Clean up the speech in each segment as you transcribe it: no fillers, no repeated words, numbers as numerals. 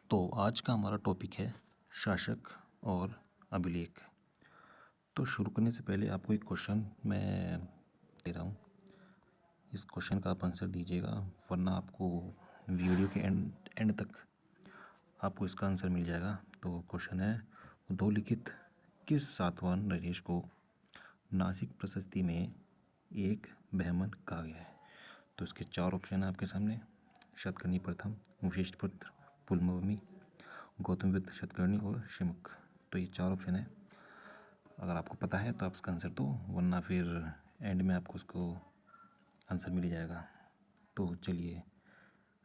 तो आज का हमारा टॉपिक है शासक और अभिलेख। तो शुरू करने से पहले आपको एक क्वेश्चन मैं दे रहा हूँ, इस क्वेश्चन का आप आंसर दीजिएगा, वरना आपको वीडियो के एंड तक आपको इसका आंसर मिल जाएगा। तो क्वेश्चन है, उद्धवलिखित किस सातवाहन नरेश को नासिक प्रशस्ति में एक बहमन कहा गया है? तो इसके 4 ऑप्शन है आपके सामने। शतकर्णी प्रथम, वशिष्ठपुत्र, पुलमावी, गौतम बुद्ध, शतकर्णी और शिमुख। तो ये 4 ऑप्शन है। अगर आपको पता है तो आप इसका आंसर दो, वरना फिर एंड में आपको उसको आंसर मिल जाएगा। तो चलिए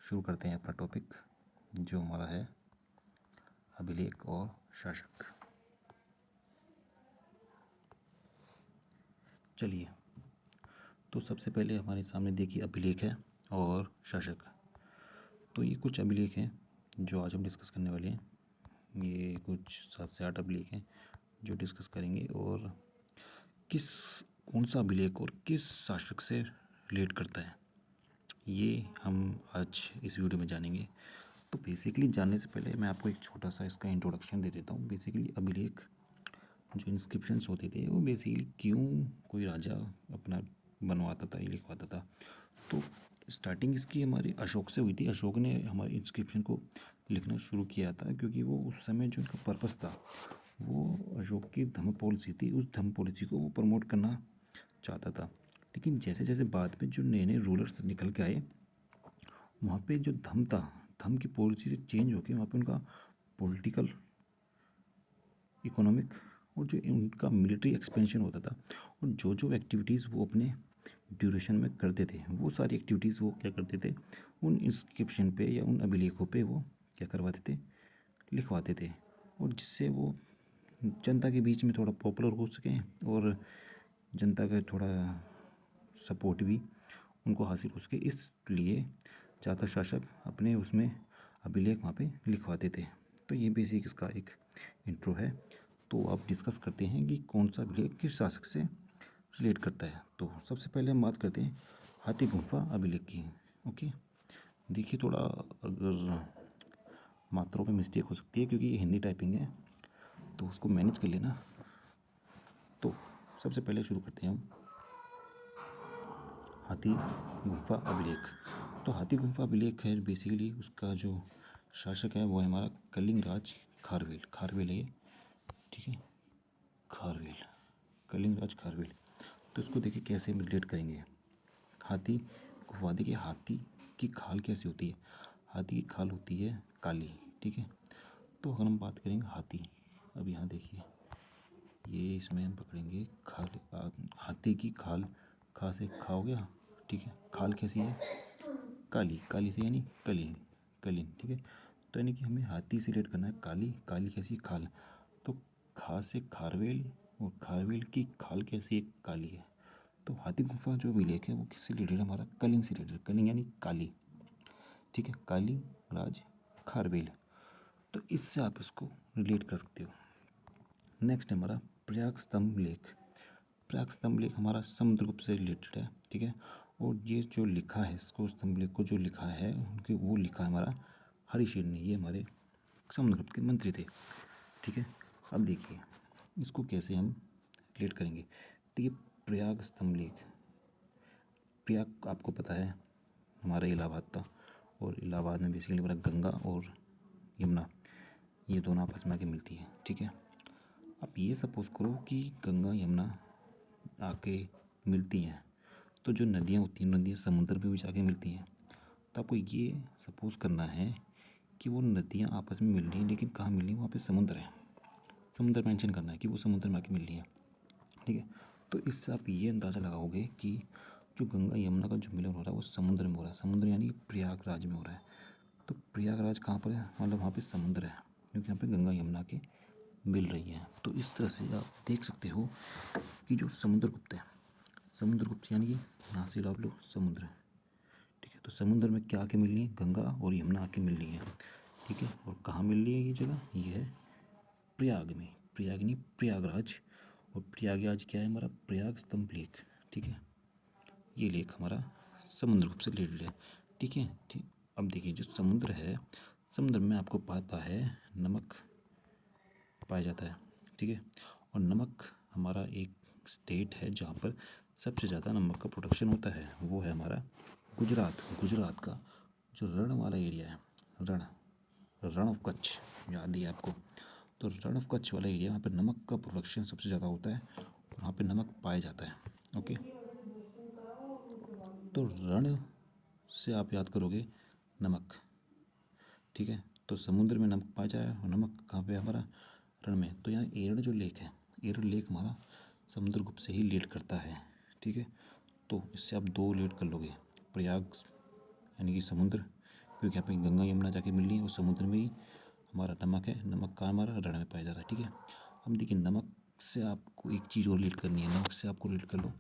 शुरू करते हैं अपना टॉपिक, जो हमारा है अभिलेख और शासक। चलिए, तो सबसे पहले हमारे सामने देखिए अभिलेख है और शासक। तो ये कुछ अभिलेख हैं जो आज हम डिस्कस करने वाले हैं। ये कुछ 7 से 8 अभिलेख हैं जो डिस्कस करेंगे, और कौन सा अभिलेख और किस शासक से रिलेट करता है ये हम आज इस वीडियो में जानेंगे। तो बेसिकली जानने से पहले मैं आपको एक छोटा सा इसका इंट्रोडक्शन दे देता हूँ। बेसिकली अभिलेख जो इंस्क्रिप्शंस होते थे वो बेसिकली क्यों कोई राजा अपना बनवाता था, लिखवाता था। तो स्टार्टिंग इसकी हमारी अशोक से हुई थी। अशोक ने हमारे इंस्क्रिप्शन को लिखना शुरू किया था, क्योंकि वो उस समय जो उनका पर्पस था वो अशोक की धम्म पॉलिसी थी, उस धम्म पॉलिसी को वो प्रमोट करना चाहता था। लेकिन जैसे जैसे बाद में जो नए नए रूलर्स निकल के आए, वहाँ पे जो धम्म था, धम्म की पॉलिसी से चेंज होकर वहाँ पे उनका पॉलिटिकल, इकोनॉमिक और जो उनका मिलिट्री एक्सपेंशन होता था, और जो जो एक्टिविटीज़ वो अपने ड्यूरेशन में करते थे, वो सारी एक्टिविटीज़ वो क्या करते थे, उन इंस्क्रिप्शन पे या उन अभिलेखों पे वो क्या करवाते थे, लिखवाते थे। और जिससे वो जनता के बीच में थोड़ा पॉपुलर हो सकें और जनता का थोड़ा सपोर्ट भी उनको हासिल हो सके, इसलिए ज़्यादातर शासक अपने उसमें अभिलेख वहाँ पे लिखवाते थे। तो ये बेसिक इसका एक इंट्रो है। तो आप डिस्कस करते हैं कि कौन सा अभिलेख किस शासक से रिलेट करता है। तो सबसे पहले हम बात करते हैं हाथी गुम्फा अभिलेख की। ओके, देखिए थोड़ा अगर मात्रों में मिस्टेक हो सकती है क्योंकि ये हिंदी टाइपिंग है, तो उसको मैनेज कर लेना। तो सबसे पहले शुरू करते हैं हम हाथी गुम्फा अभिलेख। तो हाथी गुम्फा अभिलेख है बेसिकली, उसका जो शासक है वो है हमारा कलिंग राज खारवेल। खारवेल है ये, ठीक है, खारवेल, कलिंग राज खारवेल। तो इसको देखिए कैसे हम रिलेट करेंगे। हाथी गुफा, देखिए हाथी की खाल कैसी होती है, हाथी की खाल होती है काली, ठीक है। तो अगर हम बात करेंगे हाथी, अब यहाँ देखिए ये इसमें हम पकड़ेंगे खाल, हाथी की खाल, खा से खा हो गया, ठीक है। खाल कैसी है, काली, काली से यानी कलीन, कलीन, ठीक है। तो यानी कि हमें हाथी से रिलेट करना है काली, काली कैसी, खाल। तो खा से खारवेल, और खारवेल की खाल कैसी है, काली है। तो हाथी गुफा जो अभिलेख है वो किससे रिलेटेड है, हमारा कलिंग से रिलेटेड, कलिंग यानी काली, ठीक है, काली राज खारवेल। तो इससे आप इसको रिलेट कर सकते हो। नेक्स्ट है हमारा प्रयाग स्तंभ लेख। प्रयाग स्तंभ लेख हमारा समुद्रगुप्त से रिलेटेड है, ठीक है। और ये जो लिखा है इसको, स्तंभ लेख को जो लिखा है उनके, वो लिखा है हमारा हरिशेन ने। ये हमारे समुद्रगुप्त के मंत्री थे, ठीक है। अब देखिए इसको कैसे हम रिलेट करेंगे। देखिए प्रयाग स्तंभ लेख, प्रयाग आपको पता है हमारा इलाहाबाद था, और इलाहाबाद में बेसिकली हमारा गंगा और यमुना ये दोनों आपस में आके मिलती हैं, ठीक है। अब ये सपोज़ करो कि गंगा यमुना आके मिलती हैं, तो जो नदियाँ होती हैं, नदियाँ समुद्र में भी जाके मिलती हैं। तो आपको ये सपोज़ करना है कि वो नदियाँ आपस में मिल रही हैं, लेकिन कहाँ मिल रही हैं, वहाँ पे समुद्र है। समुद्र मेंशन करना है कि वो समुद्र में आके मिल रही हैं, ठीक है। तो इससे आप ये अंदाज़ा लगाओगे कि जो गंगा यमुना का जो मिलन हो रहा है वो समुद्र में हो रहा है। समुद्र यानी प्रयागराज में हो रहा है। तो प्रयागराज कहाँ पर है, मतलब वहाँ पे समुद्र है, क्योंकि यहाँ पे गंगा यमुना के मिल रही है। तो इस तरह से आप देख सकते हो कि जो समुद्रगुप्त है, समुद्रगुप्त यानी कि यहाँ से आप लो समुद्र, ठीक है। तो समुद्र में क्या आके मिल रही है, गंगा और यमुना आके मिल रही है, ठीक है। और कहाँ मिल रही है ये जगह, ये है प्रयाग में, प्रयाग नहीं प्रयागराज। और प्रयागराज क्या है हमारा, प्रयाग स्तंभ लेक, ठीक है। ये लेक हमारा समुद्रगुप्त से रिलेटेड है, ठीक है, ठीक। अब देखिए जो समुद्र है, समुद्र में आपको पता है नमक पाया जाता है, ठीक है। और नमक हमारा एक स्टेट है जहाँ पर सबसे ज़्यादा नमक का प्रोडक्शन होता है, वो है हमारा गुजरात। गुजरात का जो रण वाला एरिया है, रण ऑफ कच्छ, याद ही है आपको। तो रण ऑफ कच्छ वाला एरिया, वहाँ पर नमक का प्रोडक्शन सबसे ज़्यादा होता है और वहाँ पर नमक पाया जाता है। ओके, तो रण से आप याद करोगे नमक, ठीक है। तो समुद्र में नमक पाया जाए और नमक कहाँ पे हमारा रण में। तो यहाँ एरंड जो लेक है, एरंड लेक हमारा समुद्रगुप्त से ही रिलेट करता है, ठीक है। तो इससे आप दो रिलेट कर लोगे, प्रयाग यानी कि समुद्र, क्योंकि यहाँ पे गंगा यमुना जाके मिल रही है और समुद्र में ही हमारा नमक है, नमक का हमारा रण में पाया जाता है, ठीक है। अब देखिए नमक से आपको एक चीज़ और रिलेट करनी है, नमक से आपको रिलेट कर लो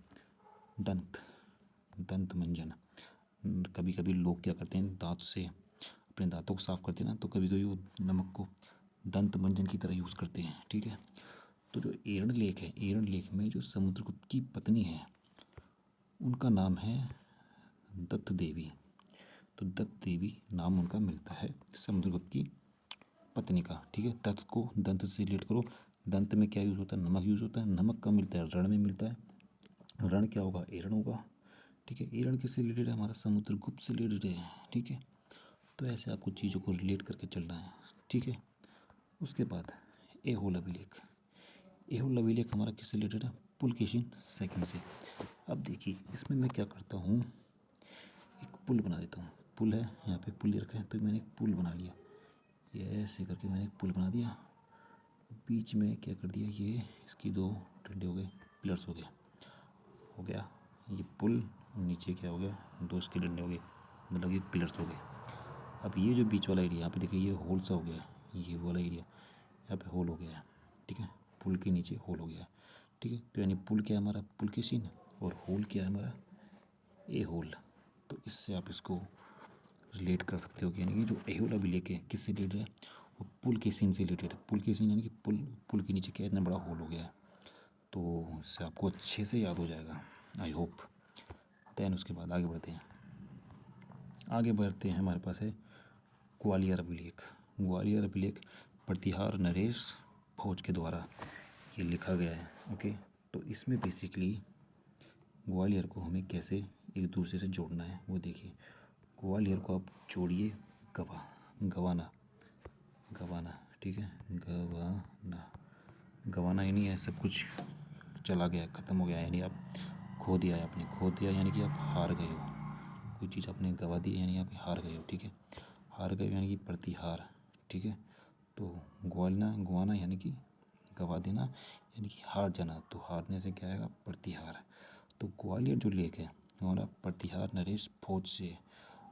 दंत मंजन। कभी कभी लोग क्या करते हैं, दांत से अपने दांतों को साफ़ करते हैं ना, तो कभी कभी वो नमक को दंत मंजन की तरह यूज़ करते हैं, ठीक है। तो जो एरंड लेक है, एरंड लेक में जो समुद्रगुप्त की पत्नी है उनका नाम है दत्त देवी। तो दत्त देवी नाम उनका मिलता है समुद्रगुप्त की पत्नी का, ठीक है। दत्त को दंत से रिलेट करो, दंत में क्या यूज़ होता है, नमक यूज़ होता है, नमक का मिलता है रण में मिलता है, रण क्या होगा, एरंड होगा, ठीक है। एरंड किससे रिलेटेड है, हमारा समुद्रगुप्त से रिलेटेड है, ठीक है। तो ऐसे आपको चीज़ों को रिलेट करके चलना है, ठीक है। उसके बाद एहोल अभिलेख, एहोल अभिलेख हमारा किससे रिलेटेड है, पुलकेशिन सेकंड से। अब देखिए इसमें मैं क्या करता हूँ, एक पुल बना देता हूँ। पुल है यहाँ पे, पुल रखा है, तो मैंने एक पुल बना लिया, ये ऐसे करके मैंने एक पुल बना दिया। बीच में क्या कर दिया, ये इसकी दो डंडे हो गए, पिलर्स हो गया ये पुल। नीचे क्या हो गया, दो इसके डंडे हो गए, मतलब ये पिलर्स हो गए। अब ये जो बीच वाला एरिया यहाँ पे देखिए, ये होल सा हो गया, ये वाला एरिया यहाँ पे होल हो गया है, ठीक है। पुल के नीचे होल हो गया है, ठीक है। तो यानी पुल क्या है हमारा, पुल के सीन, और होल क्या है हमारा, ए होल। तो इससे आप इसको रिलेट कर सकते हो कि यानी कि जो एहोल अभिलेख है किससे रिलेटेड है, वो पुल के सीन से रिलेटेड है। पुल के सीन यानी कि पुल के नीचे क्या इतना बड़ा होल हो गया है, तो इससे आपको अच्छे से याद हो जाएगा, आई होप। दैन उसके बाद आगे बढ़ते हैं, हमारे पास है ग्वालियर अभिलेख। ग्वालियर अभिलेख प्रतिहार नरेश भोज के द्वारा ये लिखा गया है, ओके। तो इसमें बेसिकली ग्वालियर को हमें कैसे एक दूसरे से जोड़ना है वो देखिए। ग्वालियर को आप जोड़िए गवाना, ठीक है। गवाना यानी है सब कुछ चला गया, ख़त्म हो गया, यानी आप खो दिया है, आपने खो दिया यानी कि आप हार गए हो, कोई चीज़ आपने गवा दी यानी आप हार गए हो, ठीक है। हार गए यानी कि प्रतिहार, ठीक है। तो गवाना यानी कि गवा देना, यानी कि हार जाना, तो हारने से क्या आएगा, प्रतिहार। तो ग्वालियर जो लेक है हमारा प्रतिहार नरेश भोज से।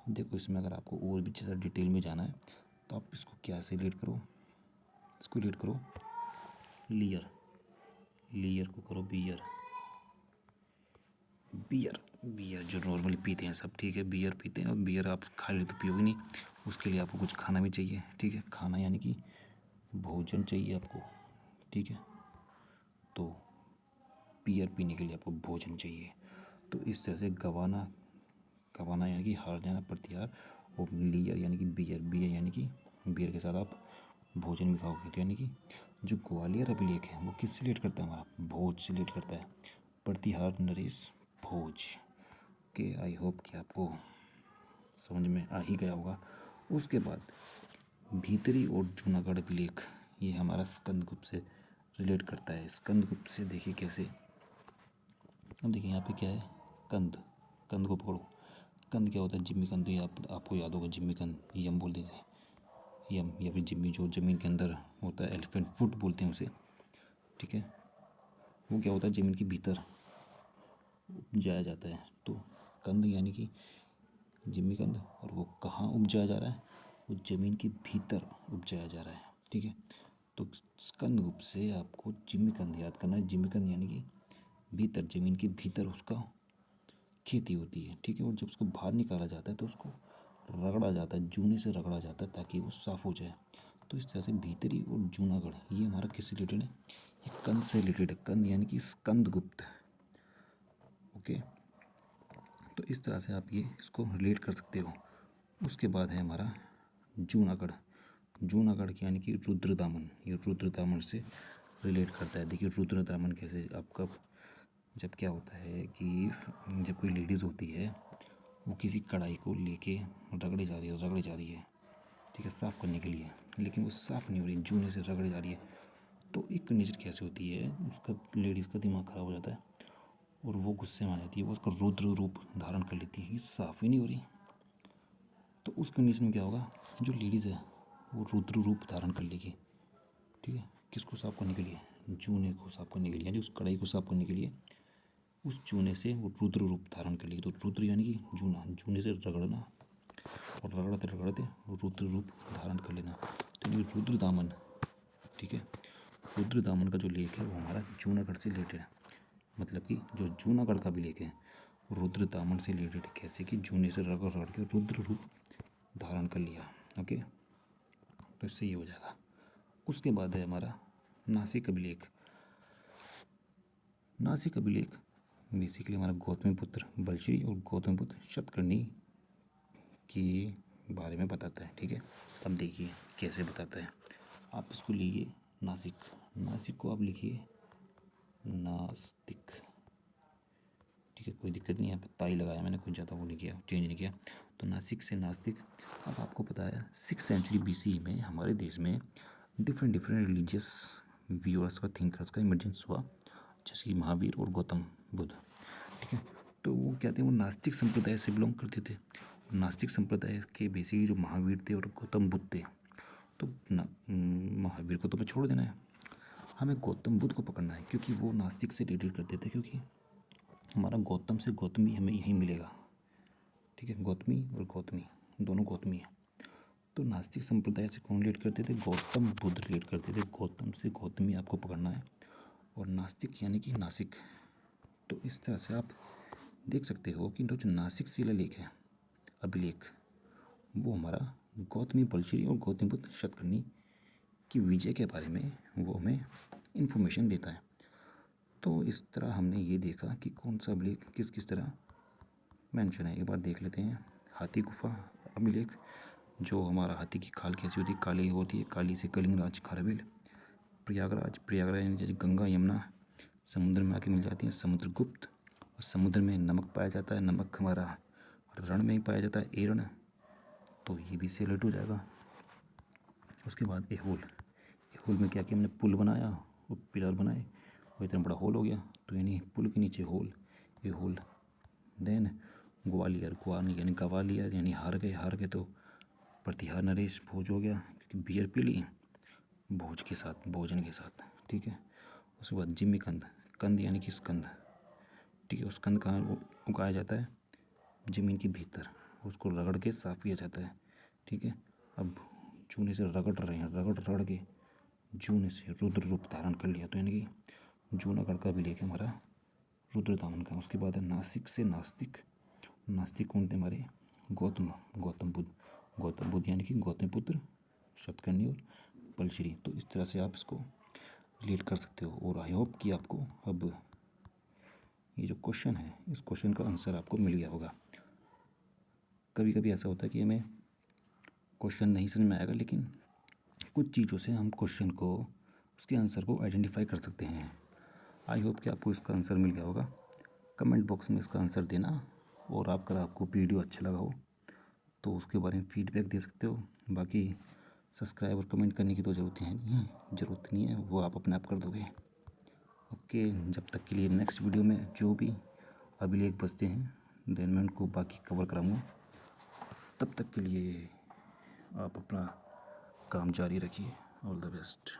देखो इसमें अगर आपको और भी ज़्यादा डिटेल में जाना है तो आप इसको क्या से रिलेट करो, इसको रिलेट करो लियर को करो बियर जो नॉर्मली पीते हैं सब, ठीक है। बियर पीते हैं, और बियर आप खाली तो पियोगे नहीं, उसके लिए आपको कुछ खाना भी चाहिए, ठीक है। खाना यानी कि भोजन चाहिए आपको, ठीक है। तो बियर पीने के लिए आपको भोजन चाहिए। तो इस तरह से गवाना यानी कि हार जाना, प्रतिहार, और लियर यानी कि बियर यानी कि बियर के साथ आप भोजन भी खाओगे, तो यानी कि जो ग्वालियर अभिलेख है वो किससे रिलेट करता है, हमारा भोज से रिलेट करता है, प्रतिहार नरेश भोज के। आई होप कि आपको समझ में आ ही गया होगा। उसके बाद भीतरी और जूनागढ़ अभिलेख, ये हमारा स्कंदगुप्त से रिलेट करता है। स्कंदगुप्त से देखिए कैसे, अब देखिए यहाँ पे क्या है, कंद को पकड़ो। कंद क्या होता है, जिम्मी कंद, ये आपको याद होगा, जिम्मी कंद, यम बोल देते हैं, यम या फिर जिम्मी, जो ज़मीन के अंदर होता है, एलिफेंट फुट बोलते हैं उसे, ठीक है। वो क्या होता है, ज़मीन के भीतर उपजाया जाता है। तो कंद यानी कि जिम्मी कंद, और वो कहाँ उपजाया जा रहा है, वो ज़मीन के भीतर उपजाया जा रहा है, ठीक है। तो स्कंदगुप्त से आपको जिम्मी कंद याद करना है। जिम्मी कंद यानी कि भीतर, ज़मीन के भीतर उसका खेती होती है, ठीक है। और जब उसको बाहर निकाला जाता है तो उसको रगड़ा जाता है, जूने से रगड़ा जाता है ताकि वो साफ़ हो जाए। तो इस तरह से भीतरी और जूनागढ़ ये हमारा किससे रिलेटेड है, ये कंद से रिलेटेड है। कंद यानी कि स्कंदगुप्त, ओके। तो इस तरह से आप ये इसको रिलेट कर सकते हो। उसके बाद है हमारा जूनागढ़। जूनागढ़ की यानी कि रुद्रदामन, ये रुद्रदामन से रिलेट करता है। देखिए रुद्रदामन कैसे आपका, जब क्या होता है कि जब कोई लेडीज़ होती है वो किसी कढ़ाई को लेके रगड़े जा रही है, ठीक है, साफ़ करने के लिए, लेकिन वो साफ़ नहीं हो रही, जूने से रगड़े जा रही है। तो एक कंडीशन कैसे होती है, उसका लेडीज़ का दिमाग ख़राब हो जाता है और वो गुस्से में आ जाती है, वो उसका रुद्र रूप धारण कर लेती है, साफ़ ही नहीं हो रही। तो उस कंडीशन में क्या होगा, जो लेडीज़ है वो रुद्र रूप धारण कर लेगी, ठीक है, किसको साफ़ करने के लिए, जूने को साफ़ करने के लिए, यानी उस कढ़ाई को साफ़ करने के लिए उस चूने से वो रुद्र रूप धारण कर लेगी। तो रुद्र यानी कि जूना, जूने से रगड़ना और रगड़ते रगड़ते रुद्र रूप धारण कर लेना, तो ये रुद्र दामन, ठीक है। रुद्र दामन का जो लेख है वो हमारा जूनागढ़ से रिलेटेड है, मतलब कि जो जूनागढ़ का भी लेख है रुद्र दामन से रिलेटेड, कैसे कि जूने से रगड़ रगड़ के रुद्र रूप धारण कर लिया। ओके, तो इससे ये हो जाएगा। उसके बाद है हमारा नासिक अभिलेख। नासिक अभिलेख बेसिकली हमारा गौतमीपुत्र बलश्री और गौतमीपुत्र शतकर्णी के बारे में बताता है, ठीक है। अब देखिए कैसे बताता है, आप इसको लीजिए नासिक, नासिक को आप लिखिए नास्तिक, ठीक है, कोई दिक्कत नहीं है, ताई लगाया मैंने, कुछ ज़्यादा वो नहीं किया, चेंज नहीं किया। तो नासिक से नास्तिक। अब आपको पता है 6th सेंचुरी BC में हमारे देश में डिफरेंट रिलीजियस व्यूअर्स का, थिंकर्स का इमर्जेंस हुआ, जैसे कि महावीर और गौतम बुद्ध, ठीक है। तो वो क्या थे, वो नास्तिक संप्रदाय से बिलोंग करते थे। नास्तिक संप्रदाय के बेसिकली जो महावीर थे और गौतम बुद्ध थे, तो महावीर को तो मैं छोड़ देना है, हमें गौतम बुद्ध को पकड़ना है, क्योंकि वो नास्तिक से रिलेटेड करते थे, क्योंकि हमारा गौतम से गौतमी हमें यहीं मिलेगा, ठीक है, गौतमी और गौतमी दोनों गौतमी है। तो नास्तिक संप्रदाय से कौन रिलेट करते थे, गौतम बुद्ध रिलेट करते थे, गौतम से गौतमी आपको पकड़ना है, और नास्तिक यानी कि नासिक। तो इस तरह से आप देख सकते हो कि जो नासिक शिलालेख है अभिलेख, वो हमारा गौतमी बलश्री और गौतमीपुत्र शतकर्णी की विजय के बारे में वो हमें इन्फॉर्मेशन देता है। तो इस तरह हमने ये देखा कि कौन सा अभिलेख किस किस तरह मेंशन है। एक बार देख लेते हैं हाथी गुफा अभिलेख, जो हमारा हाथी की खाल कैसी होती है, काली होती है, काली से कलिंगराज खारवेल। प्रयागराज, प्रयागराज यानी जैसे गंगा यमुना समुद्र में आके मिल जाती हैं, समुद्रगुप्त, और समुद्र में नमक पाया जाता है, नमक हमारा रण में ही पाया जाता है, एरण, तो ये भी सेलेक्ट हो जाएगा। उसके बाद एहोल, एहोल में क्या किया हमने, पुल बनाया और पिलर बनाए, वो इतना बड़ा होल हो गया, तो यानी पुल के नीचे होल, एहोल। देन ग्वालियर, ग्वालियर यानी गवालियर यानी हार गए तो प्रतिहार नरेश भोज हो गया, क्योंकि बियर पी ली भोज के साथ, भोजन के साथ, ठीक है। उसके बाद जिम्मी कंद, कंद यानी कि स्कंद, ठीक है, उस कंद कहाँ उगाया जाता है, ज़मीन के भीतर, उसको रगड़ के साफ किया जाता है, ठीक है। अब चूने से रगड़ रहे हैं, रगड़ के जूने से रुद्र रूप धारण कर लिया, तो यानी कि जूनागढ़ का अभिलेख है हमारा रुद्रदामन का। उसके बाद है नासिक से नास्तिक, नास्तिक कौन थे हमारे, गौतम बुद्ध यानी कि गौतमीपुत्र शतकर्णी और बलश्री। तो इस तरह से आप इसको रिलेट कर सकते हो, और आई होप कि आपको अब ये जो क्वेश्चन है इस क्वेश्चन का आंसर आपको मिल गया होगा। कभी कभी ऐसा होता है कि हमें क्वेश्चन नहीं समझ में आएगा, लेकिन कुछ चीज़ों से हम क्वेश्चन को, उसके आंसर को आइडेंटिफाई कर सकते हैं। आई होप कि आपको इसका आंसर मिल गया होगा। कमेंट बॉक्स में इसका आंसर देना, और अगर आपको वीडियो अच्छा लगा हो तो उसके बारे में फीडबैक दे सकते हो। बाकी सब्सक्राइब और कमेंट करने की तो ज़रूरत नहीं है, वो आप अपने आप कर दोगे। ओके, जब तक के लिए नेक्स्ट वीडियो में जो भी अभिलेख बचते हैं देन मैं उनको बाकी कवर कराऊंगा। तब तक के लिए आप अपना काम जारी रखिए। All the best.